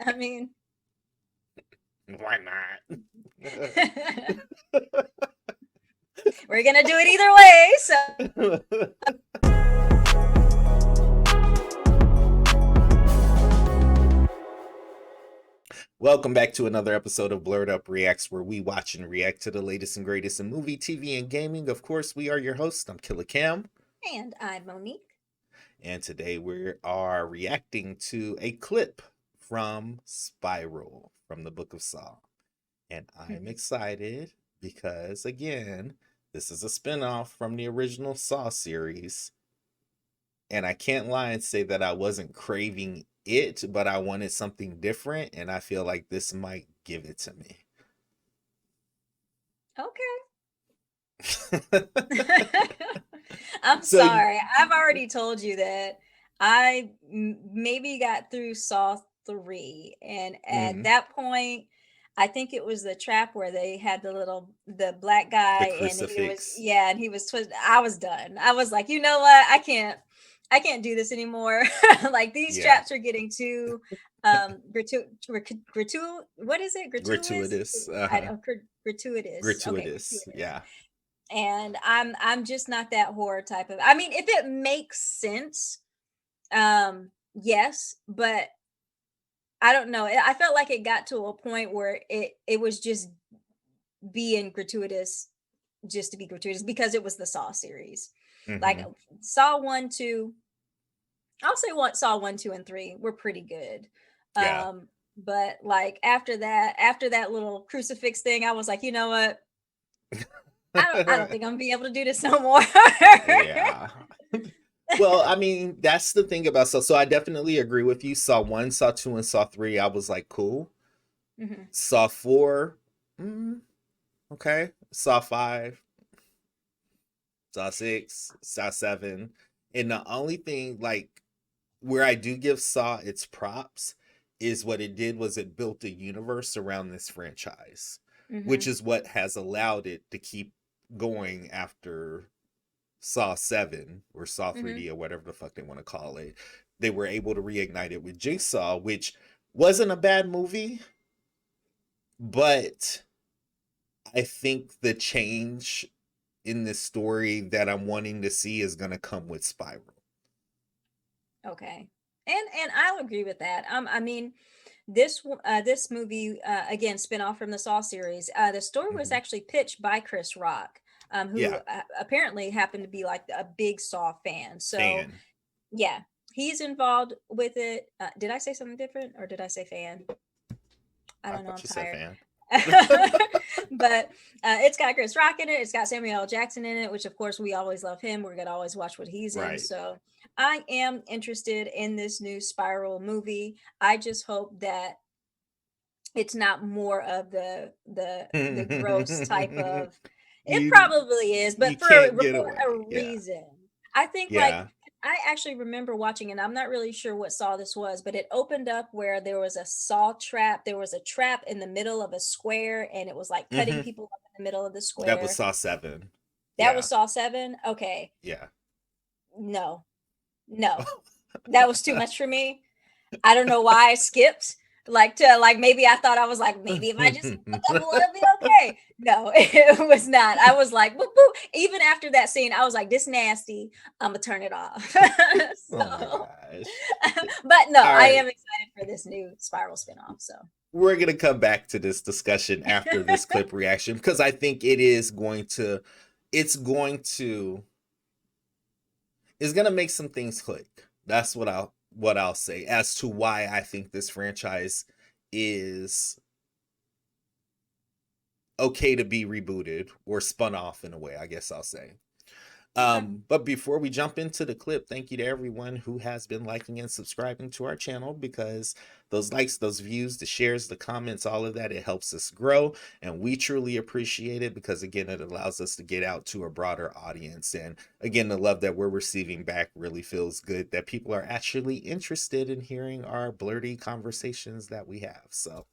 I mean, Why not? we're gonna do it either way. So Welcome back to another episode of Blerd Up Reacts, where we watch and react to the latest and greatest in movie, TV, and gaming. Of course, we are your hosts. I'm Killer Cam, and I'm Monique. and today we are reacting to a clip from Spiral from the Book of Saw. And I'm excited because, again, this is a spinoff from the original Saw series. And I can't lie and say that I wasn't craving it, but I wanted something different, and I feel like this might give it to me. Okay. I'm So, sorry. I've already told you that I maybe got through Saw 3, and at mm, that point, I think it was the trap where they had the black the guy, and he was, crucifix. yeah, and he was twisted. I was done. I was like, you know what? I can't do this anymore. Like these Yeah. traps are getting too what is it? Gratuitous? Gratuitous. I don't gratuitous. Okay, Gratuitous. gratuitous. Yeah. And I'm just not that horror type of. I mean, if it makes sense, yes, but I don't know. I felt like it got to a point where it was just being gratuitous just to be gratuitous because it was the Saw series. Like Mm-hmm. Saw 1, 2, I'll say what Saw 1, 2, and 3 were pretty good. Yeah. But like after that little crucifix thing, I was like, you know what? I don't think I'm gonna be able to do this no more. Yeah. Well, I mean, that's the thing about Saw. So I definitely agree with you. Saw 1, Saw 2, and Saw 3, I was like, cool. Mhm. Saw 4, okay. Saw 5, Saw 6, Saw 7. And the only thing, like, where I do give Saw its props is what it did was it built a universe around this franchise, which Mhm. is what has allowed it to keep going after Saw 7 or Saw Mhm. 3D or whatever the fuck they want to call it. They were able to reignite it with Jigsaw, which wasn't a bad movie, but I think the change in this story that I'm wanting to see is going to come with Spiral. Okay. And I'll agree with that. I mean, this movie again spin off from the Saw series. The story was Mm-hmm. actually pitched by Chris Rock, who Yeah, apparently happened to be like a big Saw fan. So fan. yeah, he's involved with it. Did I say something different or did I say fan? I I don't know. thought I'm you said tired. fan. But it's got Chris Rock in it. It's got Samuel L. Jackson in it, which of course we always love him. We're gonna always watch what he's in. Right. So I am interested in this new Spiral movie. I just hope that it's not more of the gross type of. It you probably is, you but can't get for away. a Yeah. reason. I think like Yeah. I actually remember watching, and I'm not really sure what saw this was, but it opened up where there was a saw trap. There was a trap in the middle of a square, and it was like cutting Hmm. people up in the middle of the That was square. Saw 7. That Yeah. was Saw 7. Okay, Yeah. no, no, that was too much for me. I don't know why I skipped. Like to like maybe I thought I was like maybe if I just skip a couple it'll be okay. No, it was not. I was like boop, boop. Even after that scene, I was like this nasty. I'm gonna turn it off. Oh my So, gosh. but no, All I right. am excited for this new Spiral spinoff. So We're going to come back to this discussion after this clip reaction because I think it's going to it's going to make some things click. That's what I'll say as to why I think this franchise is okay to be rebooted or spun off in a way, I guess I'll say. okay. But before we jump into the clip, thank you to everyone who has been liking and subscribing to our channel because those likes, those views, the shares, the comments, all of that, it helps us grow. And we truly appreciate it because, again, it allows us to get out to a broader audience. And again, the love that we're receiving back really feels good that people are actually interested in hearing our blurty conversations that we have. So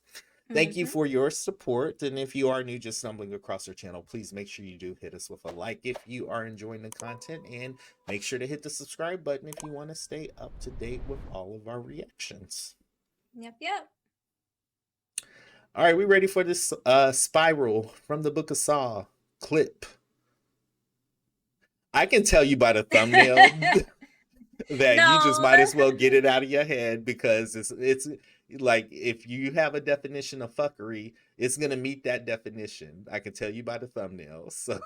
thank you Hmm. for your support. And if you are new, just stumbling across our channel, please make sure you do hit us with a like if you are enjoying the content. And make sure to hit the subscribe button if you want to stay up to date with all of our reactions. Yep, yep. All right, we ready for this spiral from the Book of Saw clip. I can tell you by the thumbnail that you just No. might as well get it out of your head, because it's like, if you have a definition of fuckery, it's gonna meet that definition. I can tell you by the thumbnail. So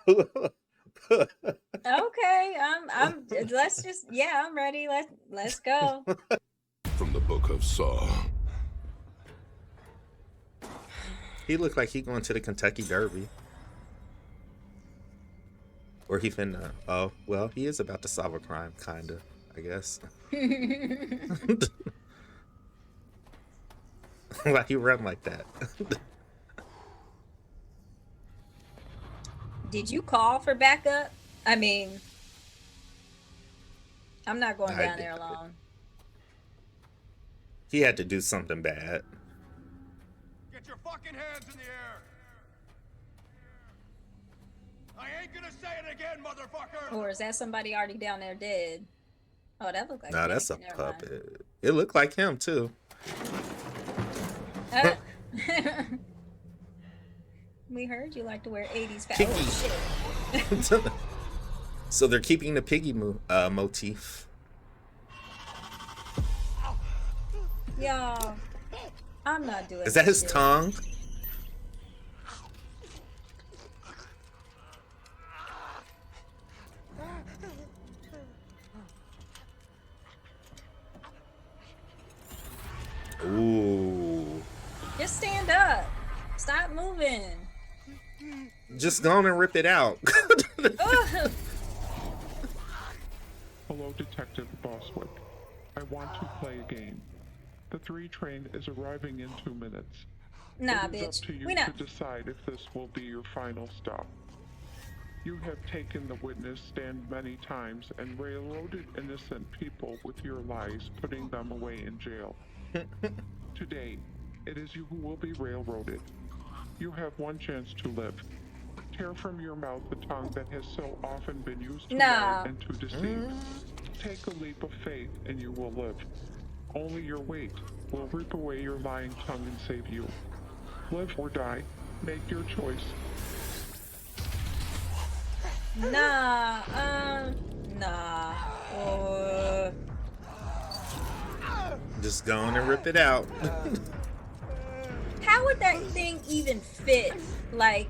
Okay, I'm let's just, yeah, I'm ready. Let's go. From the Book of Saw. He looked like he going to the Kentucky Derby. Or he finna, oh, well, he is about to solve a crime, kinda, I guess. Why you run like that? Did you call for backup? I mean, I'm not going down there alone. He had to do something bad. Get your fucking hands in the air! I ain't gonna say it again, motherfucker! Or is that somebody already down there dead? Oh, that looked like No, that's a Never mind. puppet. It looked like him too. We heard you like to wear 80s fashion. Oh, shit. So they're keeping the piggy motif. Y'all, I'm not doing. Is that his shit. tongue? Ooh. Just stand up. Stop moving. Just go on and rip it out. Hello, Detective Boswick. I want to play a game. The 3 train is arriving in 2 minutes. Nah, it is bitch. Up to you We not. to decide if this will be your final stop. You have taken the witness stand many times and railroaded innocent people with your lies, putting them away in jail. Today, it is you who will be railroaded. You have one chance to live. Tear from your mouth the tongue that has so often been used to lie and to deceive. Take a leap of faith and you will live. Only your weight will rip away your lying tongue and save you. Live or die. Make your choice. Nah, nah. Just go on and rip it out. How would that thing even fit? Like,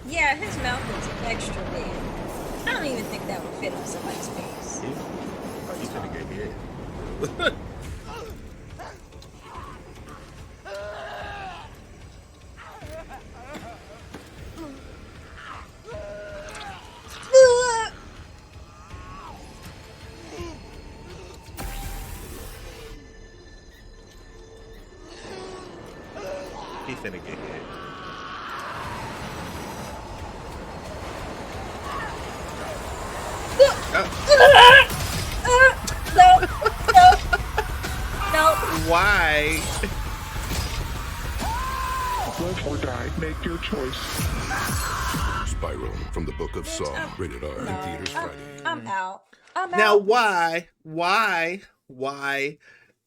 yeah, his mouth is extra big. I don't even think that would fit on somebody's face. He's gonna get hit. He's finna get hit. No. Why? Live or die. Make your choice. Spiral from the Book of Saw. Rated R. In theaters Friday. I'm out. I'm out. Now, why?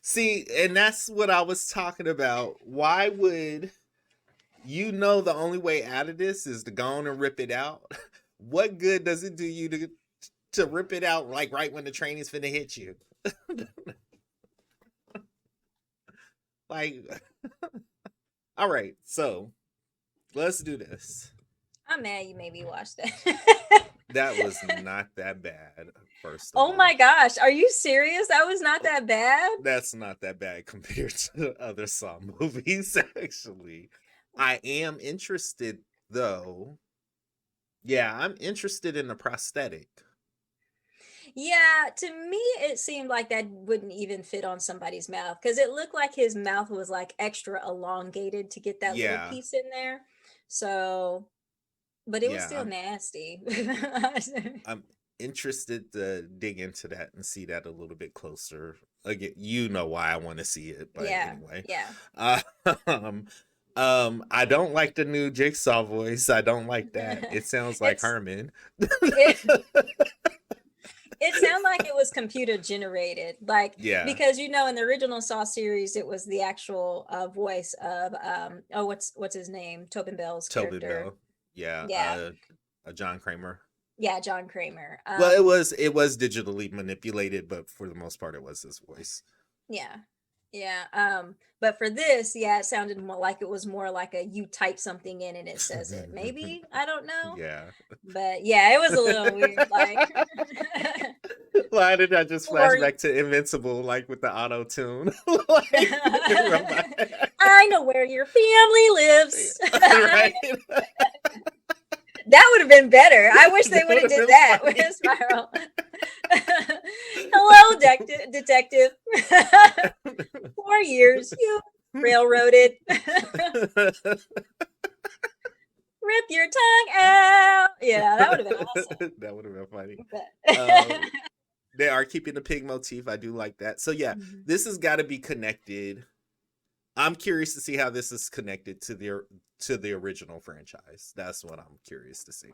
See, and that's what I was talking about. Why would you know the only way out of this is to go on and rip it out? What good does it do you to rip it out like right when the train is finna hit you? Like, all right, so let's do this. I'm mad you made me watch that. That was not that bad, first of Oh all. my gosh, are you serious? That was not that bad? That's not that bad compared to other Saw movies, actually. I am interested, though. Yeah, I'm interested in the prosthetic. Yeah, to me, it seemed like that wouldn't even fit on somebody's mouth because it looked like his mouth was like extra elongated to get that little piece in there. So, but it was still nasty. I'm interested to dig into that and see that a little bit closer. Again, you know why I want to see it, but anyway. Yeah. I don't like the new Jigsaw voice. I don't like that. It sounds like It's Herman. it, it sounded like it was computer generated, like Yeah, because in the original Saw series, it was the actual voice of oh, what's his name, Tobin Bell's Tobin character. Bell. Yeah, Yeah, John Kramer. yeah, John Kramer. Well, it was digitally manipulated, but for the most part, it was his voice. Yeah. Yeah. But for this, yeah, it sounded more like it was more like a you type something in and it says it. Maybe. I don't know. Yeah. But yeah, it was a little weird. Like Why did I just flash or back to Invincible, like with the auto tune? Like, I know where your family lives. right? That would have been better. I wish they That would have would have did been that funny. with Spiral. Hello, detective. 4 years, you railroaded. Rip your tongue out. Yeah, that would have been awesome. That would have been funny. But They are keeping the pig motif. I do like that. So yeah, Mhm. this has got to be connected. I'm curious to see how this is connected to the original franchise. That's what I'm curious to see.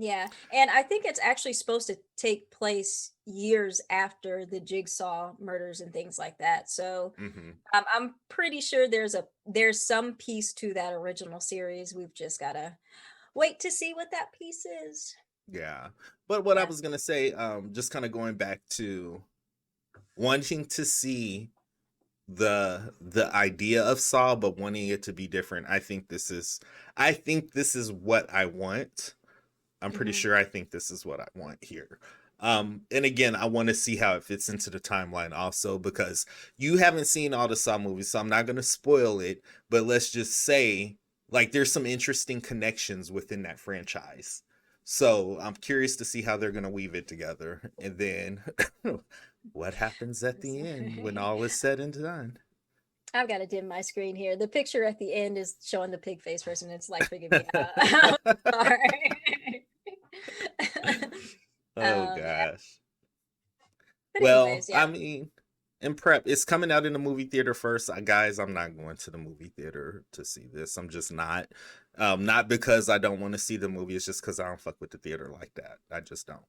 Yeah, and I think it's actually supposed to take place years after the Jigsaw murders and things like that. So Hmm. I'm pretty sure there's some piece to that original series. We've just gotta wait to see what that piece is. Yeah. But what I Yeah. was gonna say, just kind of going back to wanting to see the idea of Saw, but wanting it to be different. I think this is what I want. I'm pretty Hmm. sure I think this is what I want here. And again, I want to see how it fits into the timeline also, because you haven't seen all the Saw movies, so I'm not going to spoil it, but let's just say like there's some interesting connections within that franchise. So I'm curious to see how they're going to weave it together. And then what happens at the end when all is said and done. I've got to dim my screen here. The picture at the end is showing the pig face person. It's like freaking me out. I'm sorry. Oh Yeah. gosh. But Well, anyways, I yeah. mean, in prep, it's coming out in the movie theater first. Guys, I'm not going to the movie theater to see this. I'm just not. Not because I don't want to see the movie. It's just because I don't fuck with the theater like that. I just don't.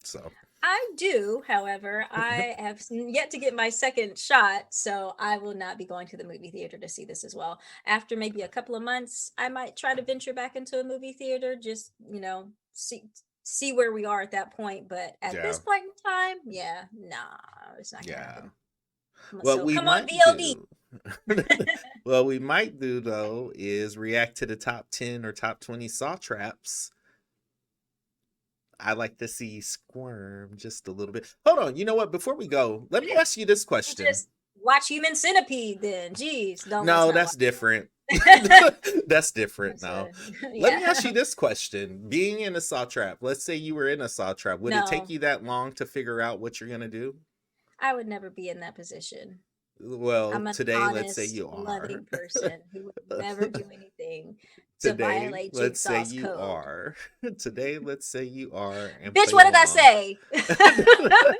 So, I do, however, I have yet to get my second shot, so I will not be going to the movie theater to see this as well. After maybe a couple of months, I might try to venture back into a movie theater, just, see where we are at that point. But at yeah, this point in time, yeah, nah, it's not gonna yeah. happen. What So we come on, might VOD. do, what we might do though, is react to the top 10 or top 20 saw traps. I like to see squirm just a little bit. Hold on, you know what? Before we go, let me ask you this question. Just watch Human Centipede then. Jeez, let's No, not that's watch different. that. That's different That's, now. Let me yeah. ask you this question. Being in a saw trap, let's say you were in a saw trap, would it take No, you that long to figure out what you're gonna do? I would never be in that position. Well, I'm an today, let's say honest, you are. loving person who would never do anything to Today, violate let's say Jigsaw's you code. are. Today, let's say you are and Bitch, play what did I along. say?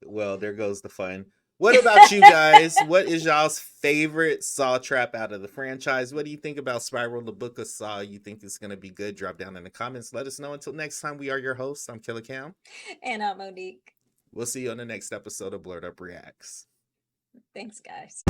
Well, there goes the fun. What about you guys? What is y'all's favorite Saw trap out of the franchise? What do you think about Spiral, the Book of Saw? You think it's going to be good? Drop down in the comments. Let us know. Until next time, we are your hosts. I'm Killer Cam. And I'm Monique. We'll see you on the next episode of Blerd Up Reacts. Thanks, guys.